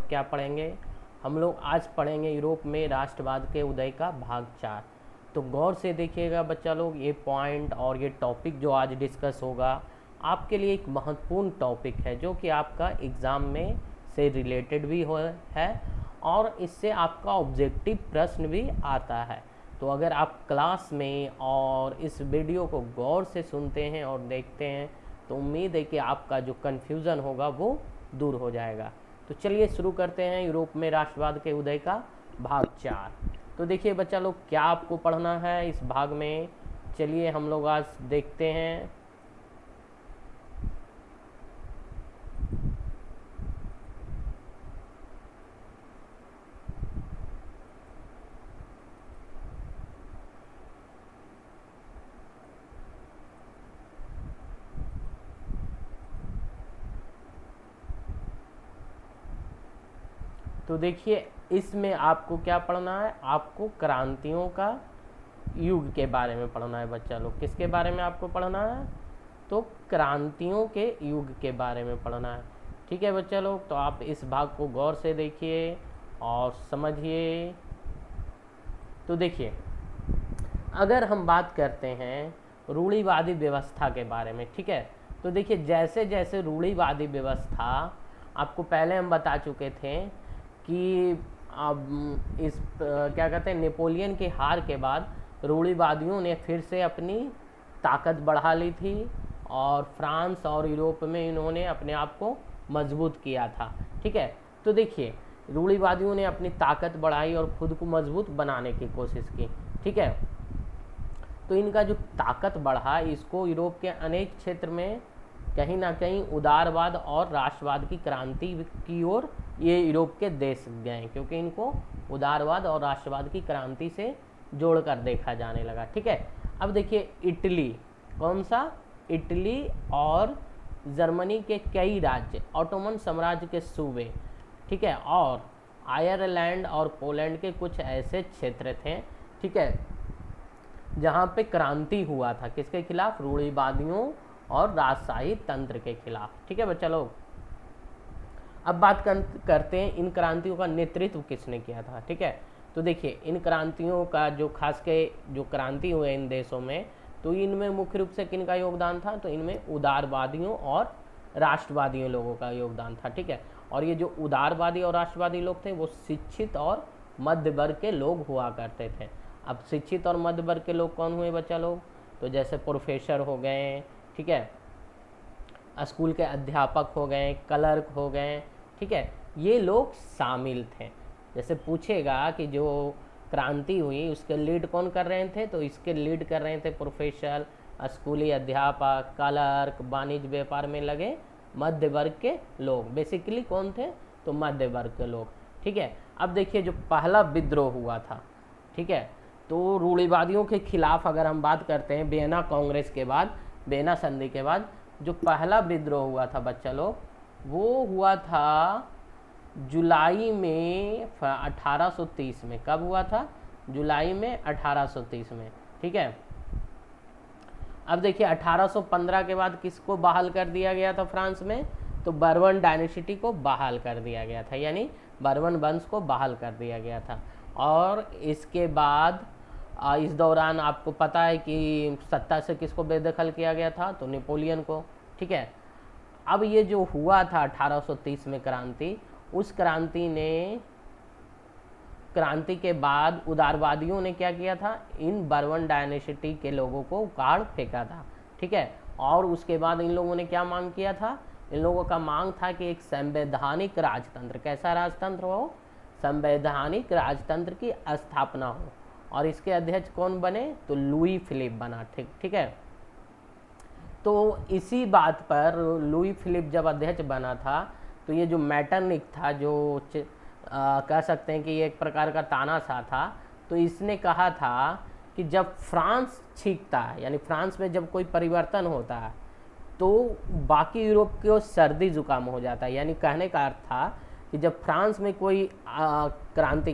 क्या पढ़ेंगे? हम लोग आज पढ़ेंगे यूरोप में राष्ट्रवाद के उदय का भाग 4। तो गौर से देखिएगा बच्चा लोग, ये पॉइंट और ये टॉपिक जो आज डिस्कस होगा आपके लिए एक महत्वपूर्ण टॉपिक है, जो कि आपका एग्ज़ाम में से रिलेटेड भी है और इससे आपका ऑब्जेक्टिव प्रश्न भी आता है। तो अगर आप क्लास में और इस वीडियो को गौर से सुनते हैं और देखते हैं तो उम्मीद है कि आपका जो कन्फ्यूज़न होगा वो दूर हो जाएगा। तो चलिए शुरू करते हैं यूरोप में राष्ट्रवाद के उदय का भाग 4। तो देखिए बच्चा लोग, क्या आपको पढ़ना है इस भाग में, चलिए हम लोग आज देखते हैं। तो देखिए इसमें आपको क्या पढ़ना है, आपको क्रांतियों का युग के बारे में पढ़ना है बच्चा लोग। किसके बारे में आपको पढ़ना है? तो क्रांतियों के युग के बारे में पढ़ना है। ठीक है बच्चा लोग, तो आप इस भाग को गौर से देखिए और समझिए। तो देखिए, अगर हम बात करते हैं रूढ़िवादी व्यवस्था के बारे में, ठीक है, तो देखिए जैसे जैसे रूढ़िवादी व्यवस्था, आपको पहले हम बता चुके थे कि अब क्या कहते हैं, नेपोलियन की हार के बाद रूढ़िवादियों ने फिर से अपनी ताकत बढ़ा ली थी और फ्रांस और यूरोप में इन्होंने अपने आप को मजबूत किया था। ठीक है, तो देखिए रूढ़िवादियों ने अपनी ताकत बढ़ाई और खुद को मजबूत बनाने की कोशिश की। ठीक है, तो इनका जो ताकत बढ़ा, इसको यूरोप के अनेक क्षेत्र में कहीं ना कहीं उदारवाद और राष्ट्रवाद की क्रांति की ओर ये यूरोप के देश गए, क्योंकि इनको उदारवाद और राष्ट्रवाद की क्रांति से जोड़कर देखा जाने लगा। ठीक है, अब देखिए इटली, कौन सा? इटली और जर्मनी के कई राज्य, ऑटोमन साम्राज्य के सूबे, ठीक है, और आयरलैंड और पोलैंड के कुछ ऐसे क्षेत्र थे, ठीक है, जहाँ पे क्रांति हुआ था। किसके खिलाफ? रूढ़िवादियों और राजशाही तंत्र के खिलाफ। ठीक है बच्चा लोग, अब बात करते हैं इन क्रांतियों का नेतृत्व किसने किया था। ठीक है, तो देखिए इन क्रांतियों का जो खास के जो क्रांति हुए इन देशों में, तो इनमें मुख्य रूप से किन का योगदान था? तो इनमें उदारवादियों और राष्ट्रवादियों लोगों का योगदान था। ठीक है, और ये जो उदारवादी और राष्ट्रवादी लोग थे वो शिक्षित और मध्य वर्ग के लोग हुआ करते थे। अब शिक्षित और मध्य वर्ग के लोग कौन हुए बच्चा लोग? तो जैसे प्रोफेसर हो गए, ठीक है, स्कूल के अध्यापक हो गए, क्लर्क हो गए, ठीक है, ये लोग शामिल थे। जैसे पूछेगा कि जो क्रांति हुई उसके लीड कौन कर रहे थे, तो इसके लीड कर रहे थे प्रोफेसर, स्कूली अध्यापक, क्लर्क, वाणिज्य व्यापार में लगे मध्य वर्ग के लोग। बेसिकली कौन थे? तो मध्य वर्ग के लोग। ठीक है, अब देखिए जो पहला विद्रोह हुआ था, ठीक है, तो रूढ़िवादियों के खिलाफ अगर हम बात करते हैं, वियना कांग्रेस के बाद, वियना संधि के बाद जो पहला विद्रोह हुआ था बच्चा लोग, वो हुआ था जुलाई में 1830 में। कब हुआ था? जुलाई में 1830 में। ठीक है, अब देखिए 1815 के बाद किसको बहाल कर दिया गया था फ्रांस में? तो बर्बन डायनेसिटी को बहाल कर दिया गया था, यानी बर्बन वंश को बहाल कर दिया गया था। और इसके बाद इस दौरान आपको पता है कि सत्ता से किसको बेदखल किया गया था? तो नेपोलियन को। ठीक है, अब ये जो हुआ था 1830 में क्रांति, उस क्रांति के बाद उदारवादियों ने क्या किया था? इन बर्बन डायनेसिटी के लोगों को उखाड़ फेंका था। ठीक है, और उसके बाद इन लोगों ने क्या मांग किया था? इन लोगों का मांग था कि एक संवैधानिक राजतंत्र, कैसा राजतंत्र हो? संवैधानिक राजतंत्र की स्थापना हो। और इसके अध्यक्ष कौन बने? तो लुई फिलिप बना। ठीक है, तो इसी बात पर लुई फिलिप जब अध्यक्ष बना था, तो ये जो मैटरनिक था, जो कह सकते हैं कि ये एक प्रकार का तानाशाह था, तो इसने कहा था कि जब फ्रांस छींकता है, यानी फ्रांस में जब कोई परिवर्तन होता है, तो बाकी यूरोप को सर्दी जुकाम हो जाता है। यानी कहने का अर्थ था कि जब फ्रांस में कोई क्रांति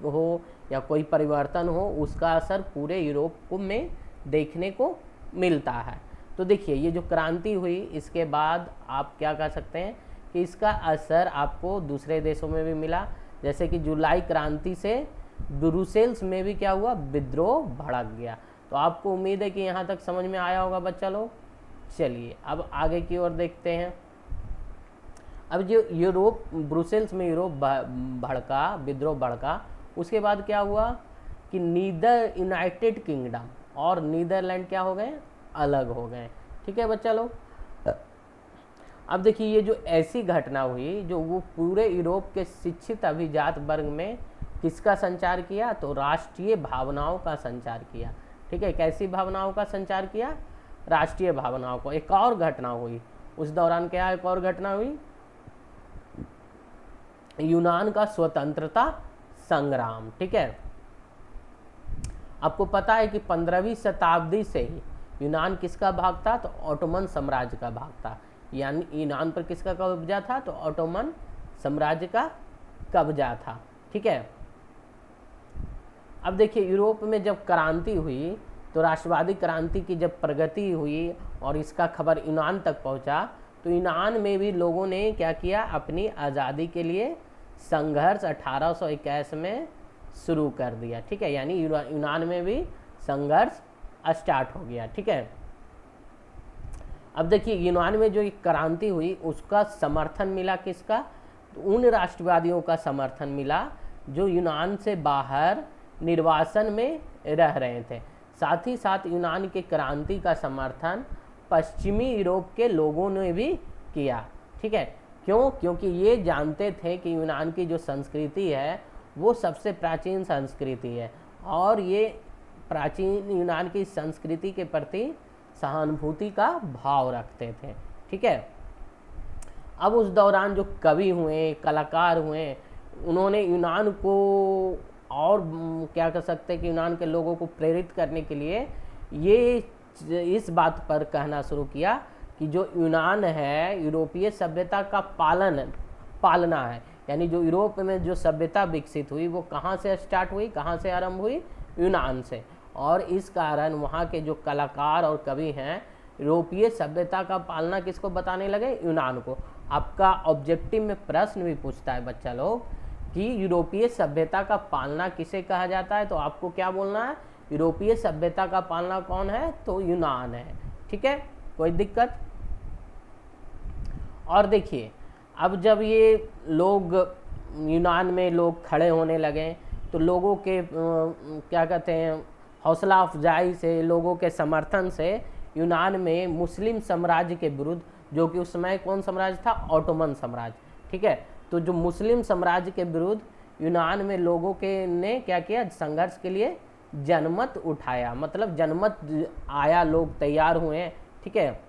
हो या कोई परिवर्तन हो, उसका असर पूरे यूरोप में देखने को मिलता है। तो देखिए ये जो क्रांति हुई, इसके बाद आप क्या कह सकते हैं कि इसका असर आपको दूसरे देशों में भी मिला, जैसे कि जुलाई क्रांति से ब्रुसेल्स में भी क्या हुआ, विद्रोह भड़क गया। तो आपको उम्मीद है कि यहाँ तक समझ में आया होगा बच्चा लोग। चलिए अब आगे की ओर देखते हैं। अब जो यूरोप, ब्रुसेल्स में यूरोप भड़का, विद्रोह भड़का, उसके बाद क्या हुआ कि यूनाइटेड किंगडम और नीदरलैंड क्या हो गए, अलग हो गए। ठीक है बच्चा लोग। अब देखिए ये जो ऐसी घटना हुई जो वो पूरे यूरोप के शिक्षित अभिजात वर्ग में किसका संचार किया, तो राष्ट्रीय भावनाओं का संचार किया। ठीक है, कैसी भावनाओं का संचार किया, राष्ट्रीय भावनाओं को। एक और घटना हुई उस दौरान, क्या एक और घटना हुई, यूनान का स्वतंत्रता संग्राम। ठीक है, आपको पता है कि 15वीं शताब्दी से ही यूनान किसका भाग था, तो ऑटोमन साम्राज्य का भाग था। यानी यूनान पर किसका कब्जा था, तो ऑटोमन साम्राज्य का कब्जा था। ठीक है, अब देखिए यूरोप में जब क्रांति हुई, तो राष्ट्रवादी क्रांति की जब प्रगति हुई और इसका खबर यूनान तक पहुंचा, तो यूनान में भी लोगों ने क्या किया, अपनी आज़ादी के लिए संघर्ष 1821 में शुरू कर दिया। ठीक है, यानी यूनान में भी संघर्ष स्टार्ट हो गया। ठीक है, अब देखिए यूनान में जो एक क्रांति हुई उसका समर्थन मिला किसका, तो उन राष्ट्रवादियों का समर्थन मिला जो यूनान से बाहर निर्वासन में रह रहे थे। साथ ही साथ यूनान के क्रांति का समर्थन पश्चिमी यूरोप के लोगों ने भी किया। ठीक है, क्यों, क्योंकि ये जानते थे कि यूनान की जो संस्कृति है वो सबसे प्राचीन संस्कृति है और ये प्राचीन यूनान की संस्कृति के प्रति सहानुभूति का भाव रखते थे। ठीक है, अब उस दौरान जो कवि हुए, कलाकार हुए, उन्होंने यूनान को और क्या कर सकते हैं कि यूनान के लोगों को प्रेरित करने के लिए ये इस बात पर कहना शुरू किया कि जो यूनान है यूरोपीय सभ्यता का पालना है। यानी जो यूरोप में जो सभ्यता विकसित हुई वो कहाँ से स्टार्ट हुई, कहाँ से आरंभ हुई, यूनान से। और इस कारण वहाँ के जो कलाकार और कवि हैं यूरोपीय सभ्यता का पालना किसको बताने लगे, यूनान को। आपका ऑब्जेक्टिव में प्रश्न भी पूछता है बच्चा लोग कि यूरोपीय सभ्यता का पालना किसे कहा जाता है, तो आपको क्या बोलना है, यूरोपीय सभ्यता का पालना कौन है, तो यूनान है। ठीक है, कोई दिक्कत। और देखिए अब जब ये लोग यूनान में लोग खड़े होने लगे तो लोगों के क्या कहते हैं, हौसला अफजाई से, लोगों के समर्थन से यूनान में मुस्लिम साम्राज्य के विरुद्ध, जो कि उस समय कौन साम्राज्य था, ऑटोमन साम्राज्य। ठीक है, तो जो मुस्लिम साम्राज्य के विरुद्ध यूनान में लोगों के ने क्या किया, संघर्ष के लिए जनमत उठाया, मतलब जनमत आया, लोग तैयार हुए। ठीक है,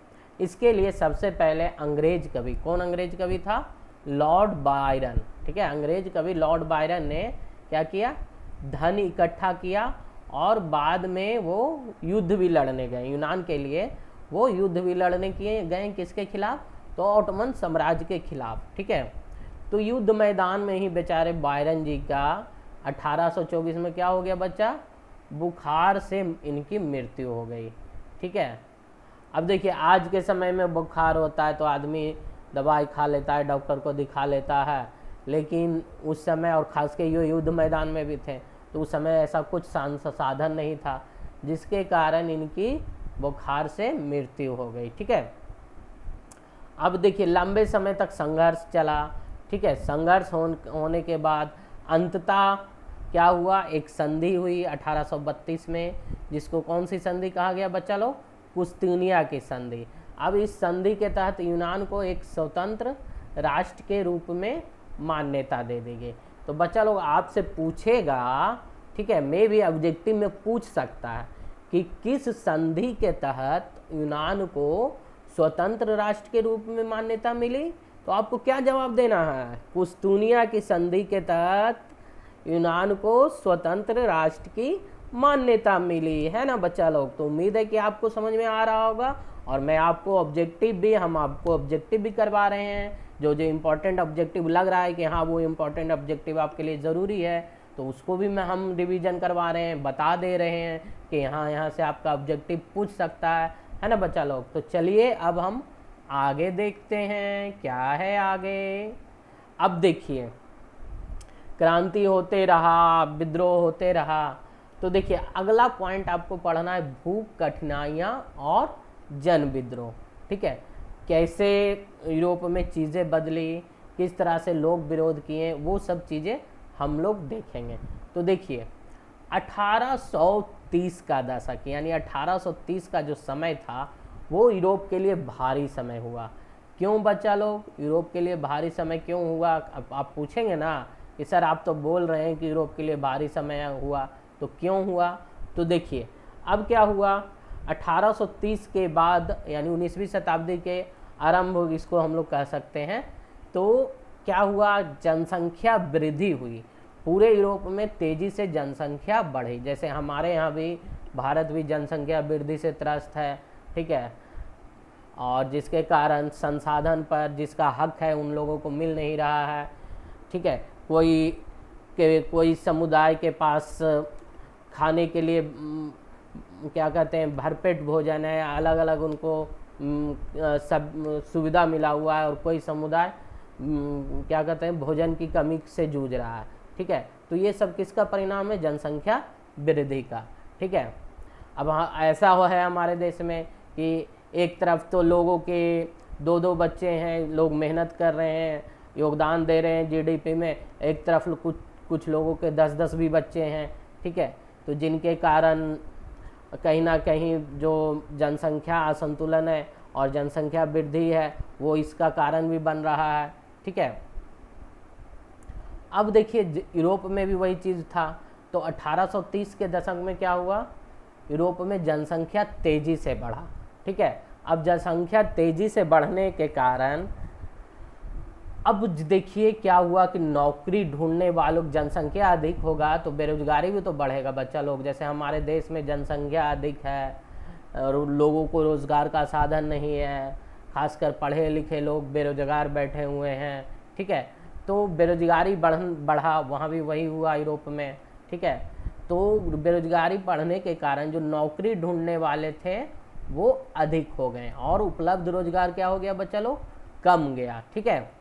इसके लिए सबसे पहले अंग्रेज कवि, कौन अंग्रेज कवि था, लॉर्ड बायरन। ठीक है, अंग्रेज कवि लॉर्ड बायरन ने क्या किया, धन इकट्ठा किया और बाद में वो युद्ध भी लड़ने गए यूनान के लिए। वो युद्ध भी लड़ने गए किसके खिलाफ, तो ऑटोमन साम्राज्य के खिलाफ। ठीक है, तो युद्ध मैदान में ही बेचारे बायरन जी का 1824 में क्या हो गया बच्चा, बुखार से इनकी मृत्यु हो गई। ठीक है, अब देखिए आज के समय में बुखार होता है तो आदमी दवाई खा लेता है, डॉक्टर को दिखा लेता है, लेकिन उस समय और खास के ये युद्ध मैदान में भी थे तो उस समय ऐसा कुछ संसाधन नहीं था जिसके कारण इनकी बुखार से मृत्यु हो गई। ठीक है, अब देखिए लंबे समय तक संघर्ष चला। ठीक है, संघर्ष होने के बाद अंततः क्या हुआ, एक संधि हुई 1832 में, जिसको कौन सी संधि कहा गया बच्चा लोग, कुस्तुनिया की संधि। अब इस संधि के तहत यूनान को एक स्वतंत्र राष्ट्र के रूप में मान्यता दे दी गई। तो बच्चा लोग आपसे पूछेगा, ठीक है, मैं भी ऑब्जेक्टिव में पूछ सकता है कि किस संधि के तहत यूनान को स्वतंत्र राष्ट्र के रूप में मान्यता मिली, तो आपको क्या जवाब देना है, कुस्तुनिया की संधि के तहत यूनान को स्वतंत्र राष्ट्र की मान्यता मिली, है ना बच्चा लोग। तो उम्मीद है कि आपको समझ में आ रहा होगा और मैं आपको हम आपको ऑब्जेक्टिव भी करवा रहे हैं। जो इम्पोर्टेंट ऑब्जेक्टिव लग रहा है कि हाँ वो इम्पोर्टेंट ऑब्जेक्टिव आपके लिए ज़रूरी है तो उसको भी हम रिवीजन करवा रहे हैं, बता दे रहे हैं कि यहाँ से आपका ऑब्जेक्टिव पूछ सकता है ना बच्चा लोग। तो चलिए अब हम आगे देखते हैं क्या है आगे। अब देखिए, क्रांति होते रहा, विद्रोह होते रहा, तो देखिए अगला पॉइंट आपको पढ़ना है भूख, कठिनाइयाँ और जन विद्रोह। ठीक है, कैसे यूरोप में चीज़ें बदली, किस तरह से लोग विरोध किए, वो सब चीज़ें हम लोग देखेंगे। तो देखिए 1830 का दशक, यानी 1830 का जो समय था वो यूरोप के लिए भारी समय हुआ। क्यों बच्चा लोग, यूरोप के लिए भारी समय क्यों हुआ? अब आप पूछेंगे ना कि सर आप तो बोल रहे हैं कि यूरोप के लिए भारी समय हुआ, तो क्यों हुआ? तो देखिए अब क्या हुआ, 1830 के बाद यानी 19वीं शताब्दी के आरंभ, इसको हम लोग कह सकते हैं, तो क्या हुआ, जनसंख्या वृद्धि हुई। पूरे यूरोप में तेज़ी से जनसंख्या बढ़ी। जैसे हमारे यहाँ भी, भारत भी जनसंख्या वृद्धि से त्रस्त है। ठीक है, और जिसके कारण संसाधन पर जिसका हक है उन लोगों को मिल नहीं रहा है। ठीक है, कोई समुदाय के पास खाने के लिए क्या कहते हैं, भरपेट भोजन है, अलग अलग उनको सब सुविधा मिला हुआ है, और कोई समुदाय क्या कहते हैं, भोजन की कमी से जूझ रहा है। ठीक है, तो ये सब किसका परिणाम है, जनसंख्या वृद्धि का। ठीक है, अब ऐसा हो है हमारे देश में कि एक तरफ तो लोगों के 2-2 बच्चे हैं, लोग मेहनत कर रहे हैं, योगदान दे रहे हैं जीडीपी में, एक तरफ कुछ लोगों के 10-10 भी बच्चे हैं। ठीक है, तो जिनके कारण कहीं ना कहीं जो जनसंख्या असंतुलन है और जनसंख्या वृद्धि है वो इसका कारण भी बन रहा है। ठीक है, अब देखिए यूरोप में भी वही चीज़ था। तो 1830 के दशक में क्या हुआ, यूरोप में जनसंख्या तेज़ी से बढ़ा। ठीक है, अब जनसंख्या तेज़ी से बढ़ने के कारण अब देखिए क्या हुआ कि नौकरी ढूंढने वालों, जनसंख्या अधिक होगा तो बेरोजगारी भी तो बढ़ेगा बच्चा लोग। जैसे हमारे देश में जनसंख्या अधिक है और लोगों को रोज़गार का साधन नहीं है, खासकर पढ़े लिखे लोग बेरोजगार बैठे हुए हैं। ठीक है, तो बेरोजगारी बढ़ा, वहाँ भी वही हुआ यूरोप में। ठीक है, तो बेरोजगारी बढ़ने के कारण जो नौकरी ढूंढने वाले थे वो अधिक हो गए और उपलब्ध रोजगार क्या हो गया बच्चा लोग, कम गया। ठीक है,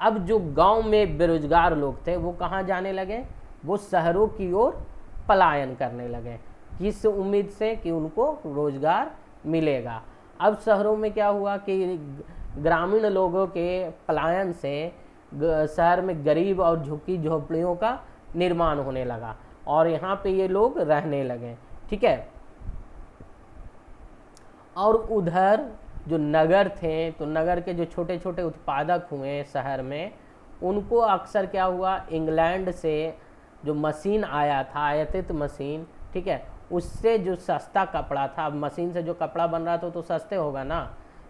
अब जो गांव में बेरोजगार लोग थे वो कहाँ जाने लगे, वो शहरों की ओर पलायन करने लगे। किस उम्मीद से कि उनको रोजगार मिलेगा। अब शहरों में क्या हुआ कि ग्रामीण लोगों के पलायन से शहर में गरीब और झुग्गी झोपड़ियों का निर्माण होने लगा और यहाँ पे ये लोग रहने लगे। ठीक है, और उधर जो नगर थे, तो नगर के जो छोटे छोटे उत्पादक हुए शहर में, उनको अक्सर क्या हुआ, इंग्लैंड से जो मशीन आया था, आयातित मशीन, ठीक है, उससे जो सस्ता कपड़ा था, अब मशीन से जो कपड़ा बन रहा था तो सस्ते होगा ना,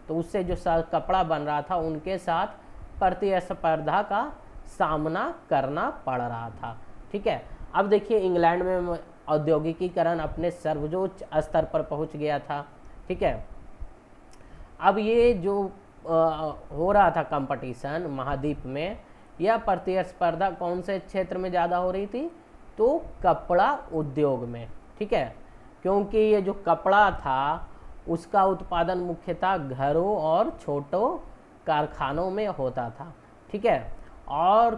तो उससे जो कपड़ा बन रहा था उनके साथ प्रतिस्पर्धा का सामना करना पड़ रहा था। ठीक है, अब देखिए इंग्लैंड में औद्योगिकीकरण अपने सर्वोच्च स्तर पर पहुंच गया था। ठीक है, अब ये जो हो रहा था कंपटीशन महाद्वीप में, यह प्रतिस्पर्धा कौन से क्षेत्र में ज़्यादा हो रही थी, तो कपड़ा उद्योग में। ठीक है, क्योंकि ये जो कपड़ा था उसका उत्पादन मुख्यतः घरों और छोटों कारखानों में होता था। ठीक है, और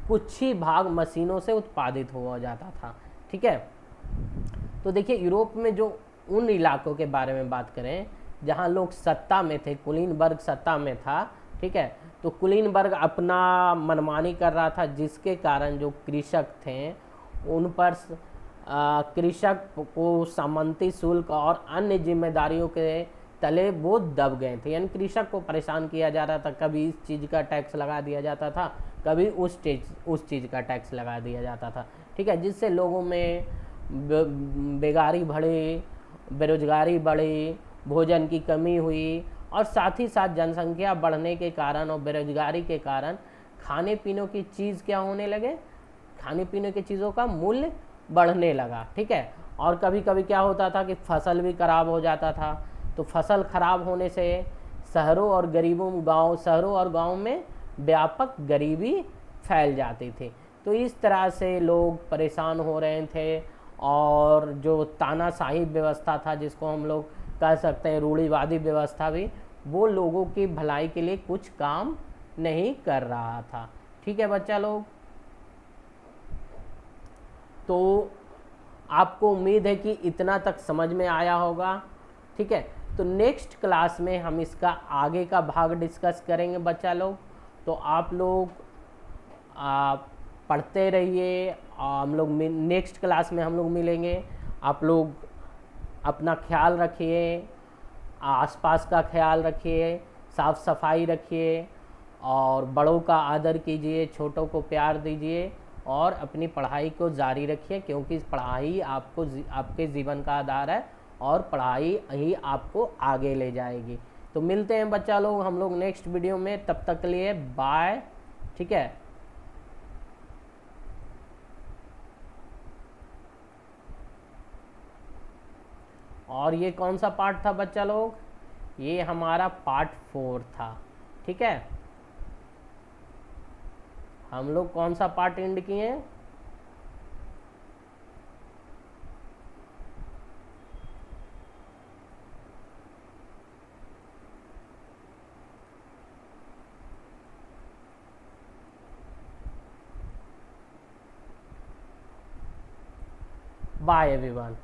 कुछ ही भाग मशीनों से उत्पादित हो जाता था। ठीक है, तो देखिए यूरोप में जो उन इलाकों के बारे में बात करें जहां लोग सत्ता में थे, कुलीन वर्ग सत्ता में था। ठीक है, तो कुलीन वर्ग अपना मनमानी कर रहा था, जिसके कारण जो कृषक थे उन पर कृषक को सामंती शुल्क और अन्य जिम्मेदारियों के तले वो दब गए थे। यानी कृषक को परेशान किया जा रहा था, कभी इस चीज़ का टैक्स लगा दिया जाता था, कभी उस चीज़ का टैक्स लगा दिया जाता था। ठीक है, जिससे लोगों में बेगारी बढ़ी, बेरोजगारी बढ़ी, भोजन की कमी हुई और साथ ही साथ जनसंख्या बढ़ने के कारण और बेरोजगारी के कारण खाने पीने की चीज़ क्या होने लगे, खाने पीने की चीज़ों का मूल्य बढ़ने लगा। ठीक है, और कभी कभी क्या होता था कि फसल भी खराब हो जाता था, तो फसल खराब होने से शहरों और गाँव में व्यापक गरीबी फैल जाती थी। तो इस तरह से लोग परेशान हो रहे थे और जो तानाशाही व्यवस्था था, जिसको हम लोग कह सकते हैं रूढ़िवादी व्यवस्था भी, वो लोगों की भलाई के लिए कुछ काम नहीं कर रहा था। ठीक है बच्चा लोग, तो आपको उम्मीद है कि इतना तक समझ में आया होगा। ठीक है, तो नेक्स्ट क्लास में हम इसका आगे का भाग डिस्कस करेंगे बच्चा लोग। तो आप लोग पढ़ते रहिए, हम लोग नेक्स्ट क्लास में हम लोग मिलेंगे। आप लोग अपना ख्याल रखिए, आसपास का ख्याल रखिए, साफ सफाई रखिए, और बड़ों का आदर कीजिए, छोटों को प्यार दीजिए, और अपनी पढ़ाई को जारी रखिए, क्योंकि पढ़ाई आपको आपके जीवन का आधार है, और पढ़ाई ही आपको आगे ले जाएगी। तो मिलते हैं बच्चा लोग हम लोग नेक्स्ट वीडियो में, तब तक के लिए बाय। ठीक है। और ये कौन सा पार्ट था बच्चा लोग? ये हमारा पार्ट 4 था। ठीक है, हम लोग कौन सा पार्ट एंड किए हैं? Bye everyone.